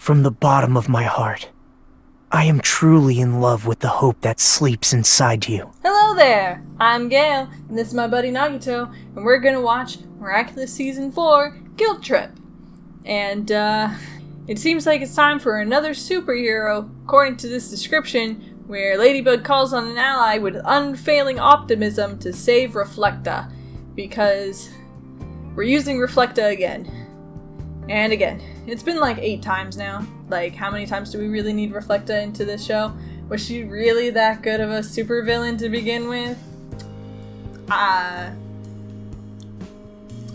from the bottom of my heart. I am truly in love with the hope that sleeps inside you. Hello there! I'm Gail, and this is my buddy Nagito, and we're gonna watch Miraculous Season 4, Guilt Trip. And, it seems like it's time for another superhero, according to this description, where Ladybug calls on an ally with unfailing optimism to save Reflecta, because we're using Reflecta again. And again. It's been like 8 times now. Like, how many times do we really need Reflecta into this show? Was she really that good of a supervillain to begin with? I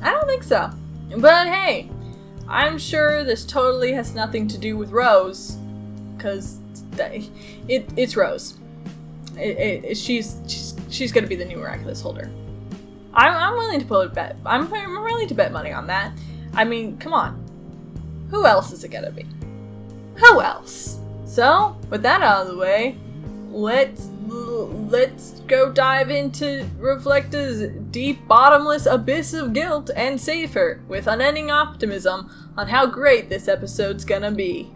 don't think so. But hey, I'm sure this totally has nothing to do with Rose, because it's Rose. She's gonna be the new Miraculous holder. I'm willing to put a bet. I'm willing to bet money on that. I mean, come on. Who else is it gonna be? Who else? So, with that out of the way, let's go dive into Reflecta's deep, bottomless abyss of guilt and save her with unending optimism on how great this episode's gonna be.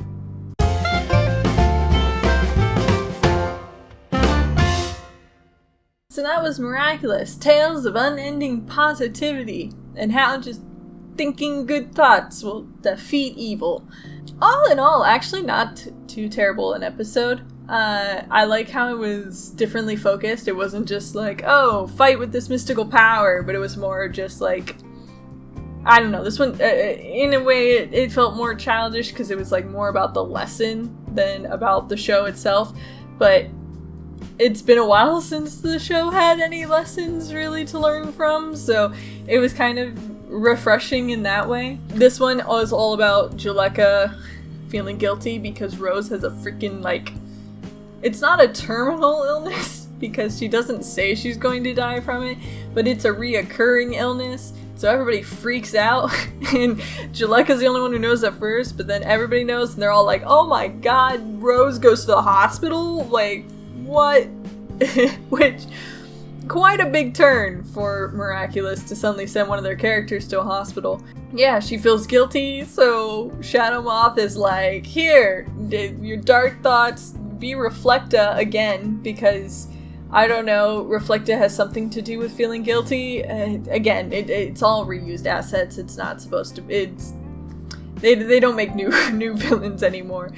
So that was Miraculous, Tales of Unending Positivity, and how just thinking good thoughts will defeat evil. All in all, actually not too terrible an episode. I like how it was differently focused. It wasn't just like, oh, fight with this mystical power, but it was more just like, I don't know, this one, in a way, it felt more childish because it was like more about the lesson than about the show itself, but it's been a while since the show had any lessons really to learn from, so it was kind of refreshing in that way. This one was all about Juleka feeling guilty because Rose has a freaking, like, it's not a terminal illness because she doesn't say she's going to die from it, but it's a reoccurring illness, so everybody freaks out, and Juleka's the only one who knows at first, but then everybody knows, and they're all like, oh my god, Rose goes to the hospital? Like, what? Which, quite a big turn for Miraculous to suddenly send one of their characters to a hospital. Yeah, she feels guilty, so Shadow Moth is like, here, your dark thoughts, be Reflecta again, because, I don't know, Reflecta has something to do with feeling guilty. Again, it's all reused assets, it's not supposed to, they don't make new villains anymore.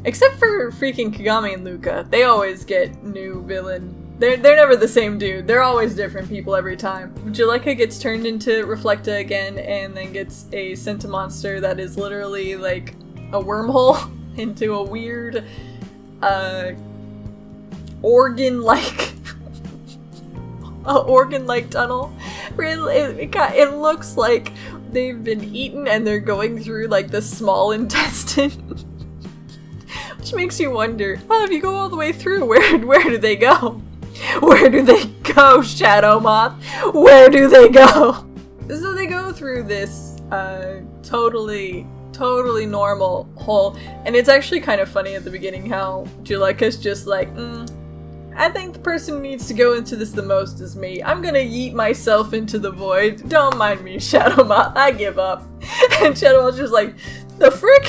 Except for freaking Kagami and Luca. They always get new villain. They're never the same dude. They're always different people every time. Juleka gets turned into Reflecta again and then gets a Sentimonster that is literally like a wormhole into a weird organ-like tunnel. It looks like they've been eaten and they're going through like the small intestine. Which makes you wonder, well, if you go all the way through, where do they go? Where do they go, Shadow Moth? Where do they go? So they go through this totally normal hole, and it's actually kind of funny at the beginning how Juleka's just like, I think the person who needs to go into this the most is me. I'm gonna yeet myself into the void. Don't mind me, Shadow Moth. I give up. And Shadow Moth's just like, the frick?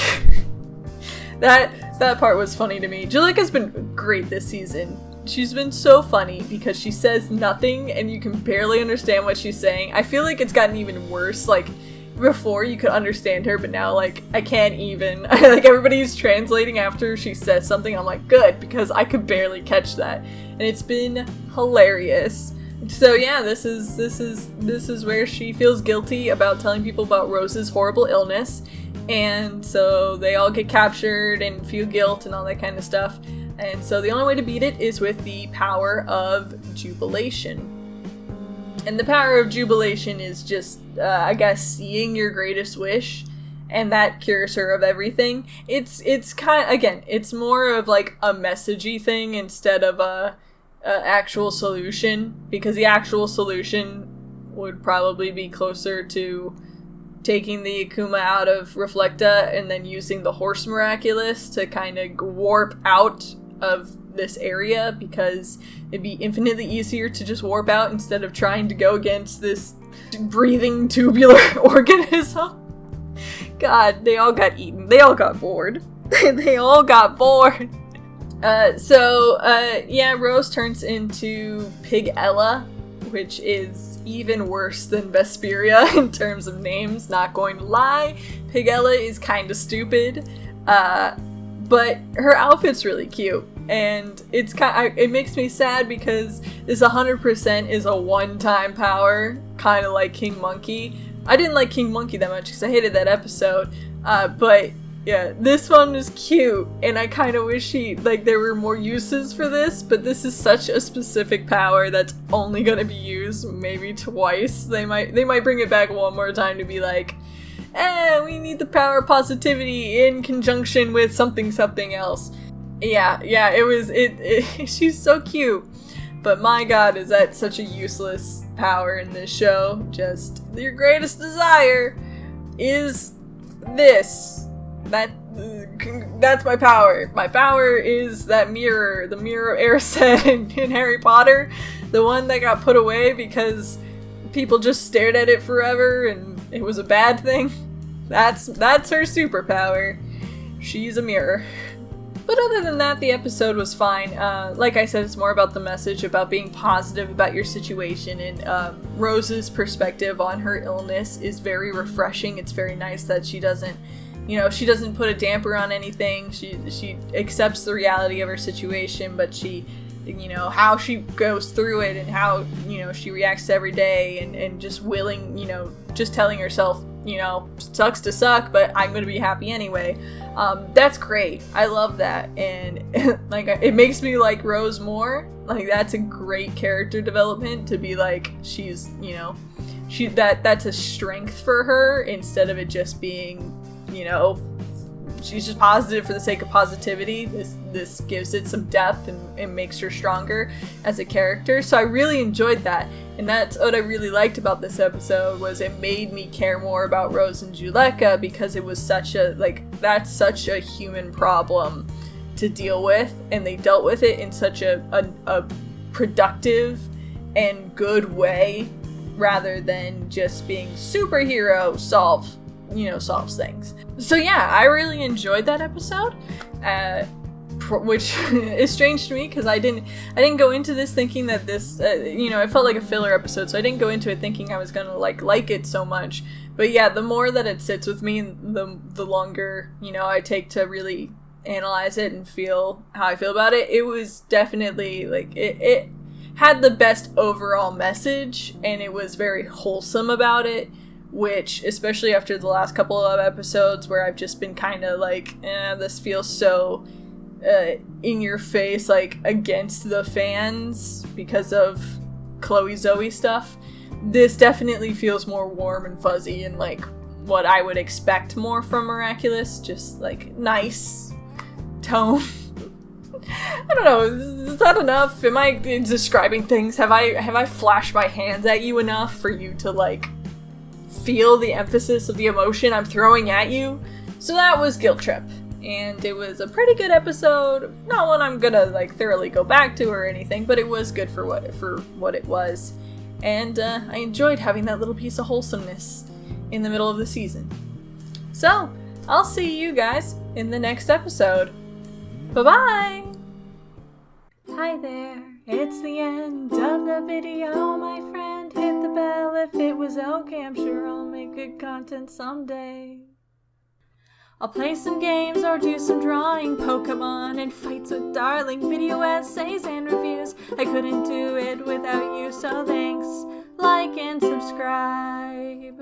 That part was funny to me. Juleka's been great this season. She's been so funny because she says nothing and you can barely understand what she's saying. I feel like it's gotten even worse. Like, before you could understand her, but now, like, I can't even. Like, everybody's translating after she says something. I'm like, good, because I could barely catch that. And it's been hilarious. So yeah, this is where she feels guilty about telling people about Rose's horrible illness. And so they all get captured and feel guilt and all that kind of stuff. And so the only way to beat it is with the power of jubilation. And the power of jubilation is just, I guess, seeing your greatest wish, and that cures her of everything. It's kind of, again, it's more of like a messagey thing instead of a actual solution, because the actual solution would probably be closer to taking the Akuma out of Reflecta and then using the Horse Miraculous to kind of warp out of this area, because it'd be infinitely easier to just warp out instead of trying to go against this breathing tubular organism. God, they all got eaten. They all got bored. They all got bored. Yeah, Rose turns into Pig Ella, which is even worse than Vesperia in terms of names, not going to lie. Pig Ella is kind of stupid, but her outfit's really cute, and it makes me sad because this 100% is a one-time power, kind of like King Monkey. I didn't like King Monkey that much because I hated that episode, but yeah, this one was cute, and I kind of wish there were more uses for this, but this is such a specific power that's only gonna be used maybe twice. They might bring it back one more time to be like, we need the power of positivity in conjunction with something else. Yeah, she's so cute. But my god, is that such a useless power in this show. Just, your greatest desire is this. That's my power. My power is that mirror, the mirror of Erised in Harry Potter. The one that got put away because people just stared at it forever and it was a bad thing. That's her superpower. She's a mirror. But other than that, the episode was fine. Like I said, it's more about the message, about being positive about your situation, and Rose's perspective on her illness is very refreshing. It's very nice that she doesn't put a damper on anything. She accepts the reality of her situation, but she, how she goes through it and how, she reacts to every day and just willing, just telling herself, sucks to suck, but I'm going to be happy anyway. That's great. I love that. And it makes me like Rose more. Like, that's a great character development to be like, she's, that's a strength for her instead of it just being, she's just positive for the sake of positivity. This gives it some depth and makes her stronger as a character. So I really enjoyed that. And that's what I really liked about this episode, was it made me care more about Rose and Juleka, because it was that's such a human problem to deal with, and they dealt with it in such a productive and good way, rather than just being superhero solves things. So yeah, I really enjoyed that episode, which is strange to me because I didn't go into this thinking that this, it felt like a filler episode, so I didn't go into it thinking I was gonna like it so much. But yeah, the more that it sits with me, the longer, I take to really analyze it and feel how I feel about it. It was definitely, it had the best overall message, and it was very wholesome about it, which, especially after the last couple of episodes where I've just been kind of like, this feels so in your face, against the fans because of Chloe Zoe stuff. This definitely feels more warm and fuzzy and what I would expect more from Miraculous, just nice tone. I don't know, is that enough? Am I describing things? Have I flashed my hands at you enough for you to feel the emphasis of the emotion I'm throwing at you? So that was Guilt Trip, and it was a pretty good episode. Not one I'm gonna thoroughly go back to or anything, but it was good for what it was. And I enjoyed having that little piece of wholesomeness in the middle of the season. So, I'll see you guys in the next episode. Bye-bye! Hi there, it's the end of the video, my friend. Hit the bell if it was okay, I'm sure I'll make good content someday. I'll play some games or do some drawing, Pokemon and fights with darling, video essays and reviews. I couldn't do it without you, so thanks, like and subscribe.